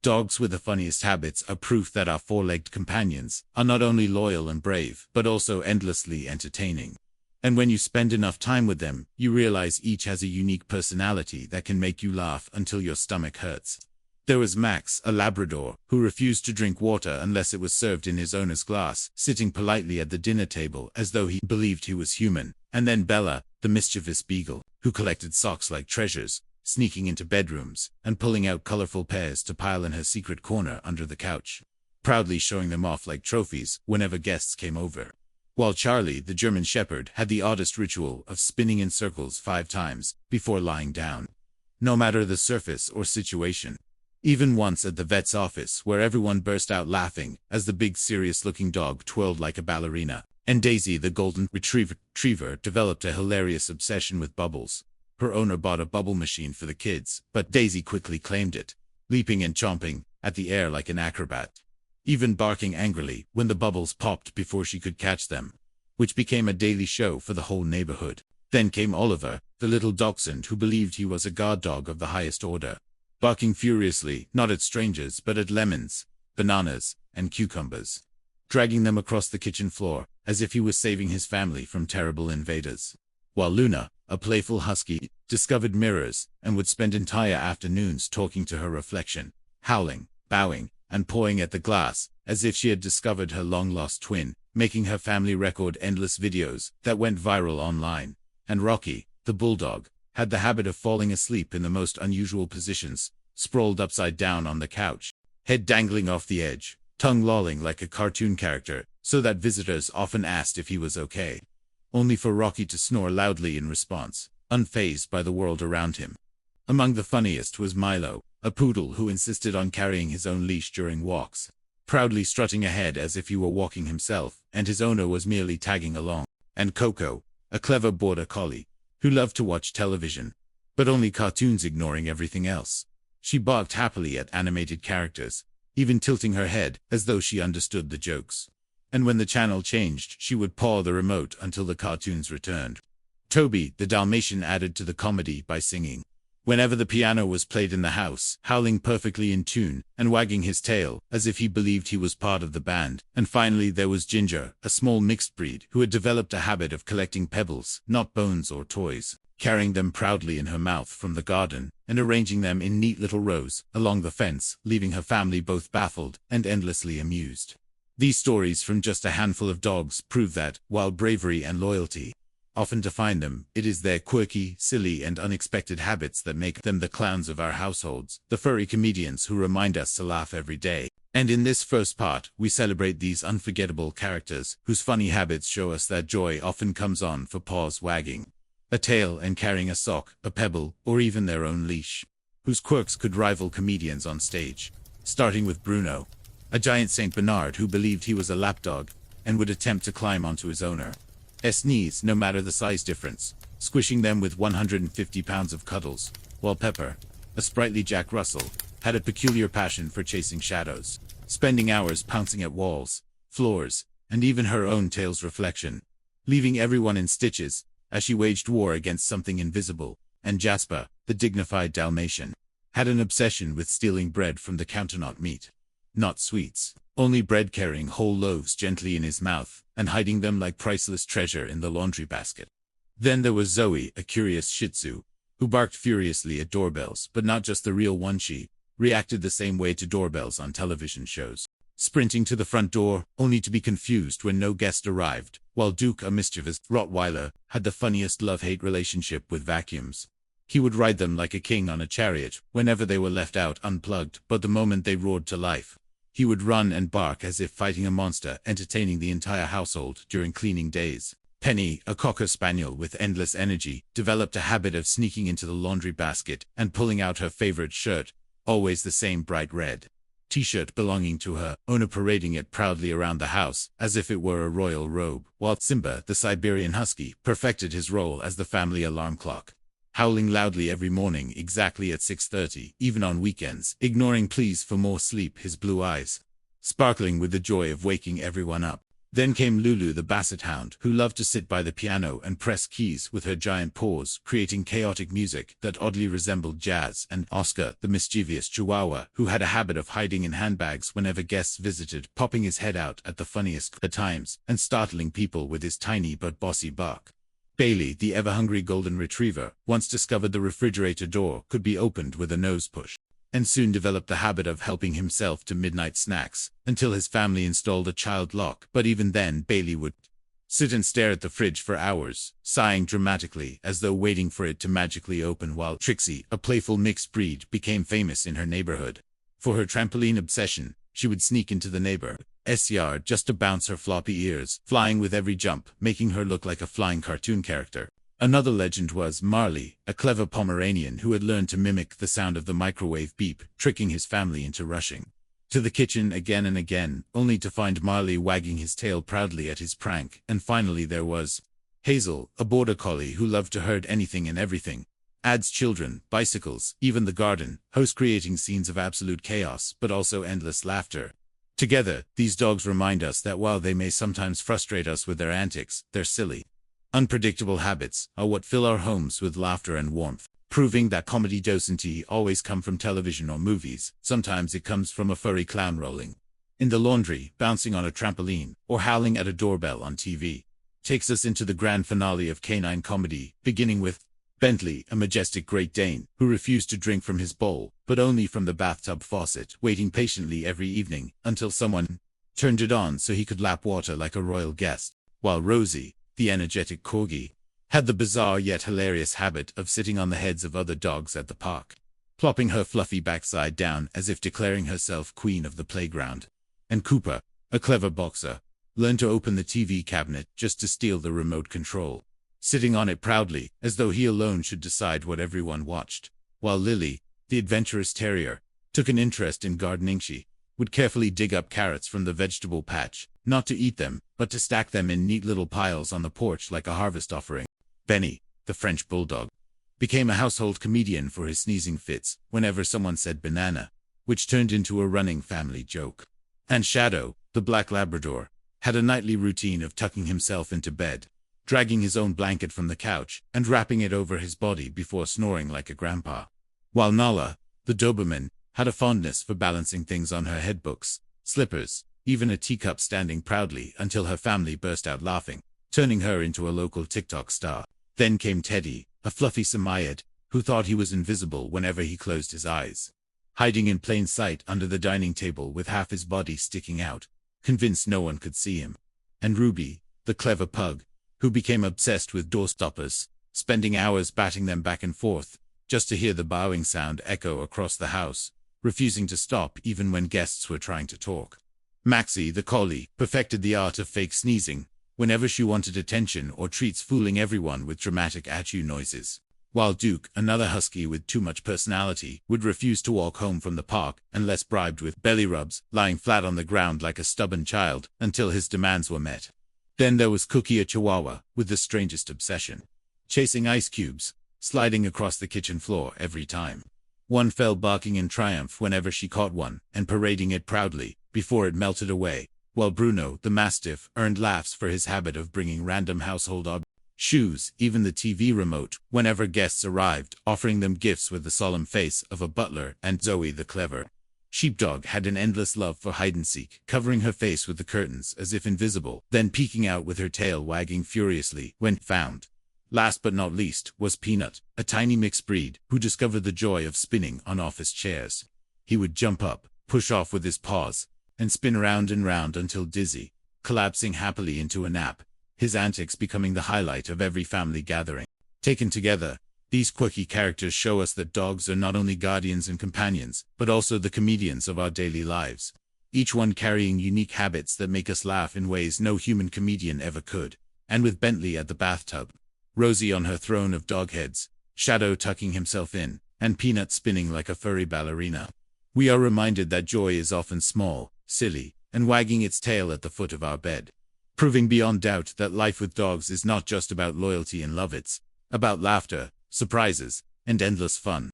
Dogs with the funniest habits are proof that our four-legged companions are not only loyal and brave, but also endlessly entertaining. And when you spend enough time with them, you realize each has a unique personality that can make you laugh until your stomach hurts. There was Max, a Labrador, who refused to drink water unless it was served in his owner's glass, sitting politely at the dinner table as though he believed he was human. And then Bella, the mischievous Beagle, who collected socks like treasures, sneaking into bedrooms and pulling out colorful pairs to pile in her secret corner under the couch, proudly showing them off like trophies whenever guests came over. While Charlie, the German Shepherd, had the oddest ritual of spinning in circles 5 times before lying down, no matter the surface or situation. Even once at the vet's office, where everyone burst out laughing as the big serious-looking dog twirled like a ballerina, and Daisy, the golden retriever, developed a hilarious obsession with bubbles. Her owner bought a bubble machine for the kids, but Daisy quickly claimed it, leaping and chomping at the air like an acrobat, even barking angrily when the bubbles popped before she could catch them, which became a daily show for the whole neighborhood. Then came Oliver, the little dachshund who believed he was a guard dog of the highest order, barking furiously, not at strangers but at lemons, bananas, and cucumbers, dragging them across the kitchen floor, as if he was saving his family from terrible invaders. While Luna, a playful husky, discovered mirrors and would spend entire afternoons talking to her reflection, howling, bowing, and pawing at the glass, as if she had discovered her long-lost twin, making her family record endless videos that went viral online. And Rocky, the bulldog, had the habit of falling asleep in the most unusual positions, sprawled upside down on the couch, head dangling off the edge, tongue lolling like a cartoon character, so that visitors often asked if he was okay, only for Rocky to snore loudly in response, unfazed by the world around him. Among the funniest was Milo, a poodle who insisted on carrying his own leash during walks, proudly strutting ahead as if he were walking himself, and his owner was merely tagging along. And Coco, a clever border collie, who loved to watch television, but only cartoons, ignoring everything else. She barked happily at animated characters, even tilting her head as though she understood the jokes. And when the channel changed, she would paw the remote until the cartoons returned. Toby, the Dalmatian, added to the comedy by singing whenever the piano was played in the house, howling perfectly in tune, and wagging his tail, as if he believed he was part of the band. And finally there was Ginger, a small mixed breed, who had developed a habit of collecting pebbles, not bones or toys, carrying them proudly in her mouth from the garden, and arranging them in neat little rows along the fence, leaving her family both baffled and endlessly amused. These stories from just a handful of dogs prove that, while bravery and loyalty often define them, it is their quirky, silly, and unexpected habits that make them the clowns of our households, the furry comedians who remind us to laugh every day. And in this first part, we celebrate these unforgettable characters, whose funny habits show us that joy often comes on for paws wagging, a tail, and carrying a sock, a pebble, or even their own leash, whose quirks could rival comedians on stage. Starting with Bruno, a giant Saint Bernard who believed he was a lapdog, and would attempt to climb onto his owner's knees no matter the size difference, squishing them with 150 pounds of cuddles, while Pepper, a sprightly Jack Russell, had a peculiar passion for chasing shadows, spending hours pouncing at walls, floors, and even her own tail's reflection, leaving everyone in stitches as she waged war against something invisible. And Jasper, the dignified Dalmatian, had an obsession with stealing bread from the counter, not sweets, only bread, carrying whole loaves gently in his mouth and hiding them like priceless treasure in the laundry basket. Then there was Zoe, a curious Shih Tzu, who barked furiously at doorbells, but not just the real one. She reacted the same way to doorbells on television shows, sprinting to the front door, only to be confused when no guest arrived, while Duke, a mischievous Rottweiler, had the funniest love-hate relationship with vacuums. He would ride them like a king on a chariot whenever they were left out unplugged, but the moment they roared to life, he would run and bark as if fighting a monster, entertaining the entire household during cleaning days. Penny, a Cocker Spaniel with endless energy, developed a habit of sneaking into the laundry basket and pulling out her favorite shirt, always the same bright red t-shirt belonging to her owner, parading it proudly around the house as if it were a royal robe, while Simba, the Siberian Husky, perfected his role as the family alarm clock, howling loudly every morning exactly at 6:30, even on weekends, ignoring pleas for more sleep, his blue eyes sparkling with the joy of waking everyone up. Then came Lulu the basset hound, who loved to sit by the piano and press keys with her giant paws, creating chaotic music that oddly resembled jazz, and Oscar, the mischievous chihuahua, who had a habit of hiding in handbags whenever guests visited, popping his head out at the funniest at times, and startling people with his tiny but bossy bark. Bailey, the ever-hungry golden retriever, once discovered the refrigerator door could be opened with a nose push, and soon developed the habit of helping himself to midnight snacks, until his family installed a child lock. But even then, Bailey would sit and stare at the fridge for hours, sighing dramatically as though waiting for it to magically open, while Trixie, a playful mixed breed, became famous in her neighborhood. For her trampoline obsession, she would sneak into the neighbor's yard just to bounce her floppy ears, flying with every jump, making her look like a flying cartoon character. Another legend was Marley, a clever Pomeranian who had learned to mimic the sound of the microwave beep, tricking his family into rushing to the kitchen again and again, only to find Marley wagging his tail proudly at his prank. And finally there was Hazel, a border collie who loved to herd anything and everything. Adds children, bicycles, even the garden, host creating scenes of absolute chaos, but also endless laughter. Together, these dogs remind us that while they may sometimes frustrate us with their antics, their silly, unpredictable habits are what fill our homes with laughter and warmth, proving that comedy doesn't always come from television or movies. Sometimes it comes from a furry clown rolling in the laundry, bouncing on a trampoline, or howling at a doorbell on TV. Takes us into the grand finale of canine comedy, beginning with Bentley, a majestic Great Dane, who refused to drink from his bowl, but only from the bathtub faucet, waiting patiently every evening until someone turned it on so he could lap water like a royal guest, while Rosie, the energetic corgi, had the bizarre yet hilarious habit of sitting on the heads of other dogs at the park, plopping her fluffy backside down as if declaring herself queen of the playground. And Cooper, a clever boxer, learned to open the TV cabinet just to steal the remote control, sitting on it proudly, as though he alone should decide what everyone watched, while Lily, the adventurous terrier, took an interest in gardening. She would carefully dig up carrots from the vegetable patch, not to eat them, but to stack them in neat little piles on the porch like a harvest offering. Benny, the French bulldog, became a household comedian for his sneezing fits whenever someone said banana, which turned into a running family joke. And Shadow, the black Labrador, had a nightly routine of tucking himself into bed, dragging his own blanket from the couch, and wrapping it over his body before snoring like a grandpa. While Nala, the Doberman, had a fondness for balancing things on her head, books, slippers, even a teacup, standing proudly until her family burst out laughing, turning her into a local TikTok star. Then came Teddy, a fluffy Samoyed, who thought he was invisible whenever he closed his eyes, hiding in plain sight under the dining table with half his body sticking out, convinced no one could see him. And Ruby, the clever pug, who became obsessed with doorstoppers, spending hours batting them back and forth, just to hear the bowing sound echo across the house, refusing to stop even when guests were trying to talk. Maxie, the collie, perfected the art of fake sneezing whenever she wanted attention or treats, fooling everyone with dramatic achoo noises. While Duke, another husky with too much personality, would refuse to walk home from the park unless bribed with belly rubs, lying flat on the ground like a stubborn child until his demands were met. Then there was Cookie, a chihuahua, with the strangest obsession, chasing ice cubes, sliding across the kitchen floor every time one fell, barking in triumph whenever she caught one, and parading it proudly before it melted away, while Bruno, the mastiff, earned laughs for his habit of bringing random household objects, shoes, even the TV remote, whenever guests arrived, offering them gifts with the solemn face of a butler. And Zoe, the clever sheepdog, had an endless love for hide-and-seek, covering her face with the curtains as if invisible, then peeking out with her tail wagging furiously when found. Last but not least was Peanut, a tiny mixed breed who discovered the joy of spinning on office chairs. He would jump up, push off with his paws, and spin round and round until dizzy, collapsing happily into a nap, his antics becoming the highlight of every family gathering. Taken together, these quirky characters show us that dogs are not only guardians and companions, but also the comedians of our daily lives, each one carrying unique habits that make us laugh in ways no human comedian ever could. And with Bentley at the bathtub, Rosie on her throne of dog heads, Shadow tucking himself in, and Peanut spinning like a furry ballerina, we are reminded that joy is often small, silly, and wagging its tail at the foot of our bed, proving beyond doubt that life with dogs is not just about loyalty and love, it's about laughter, surprises, and endless fun.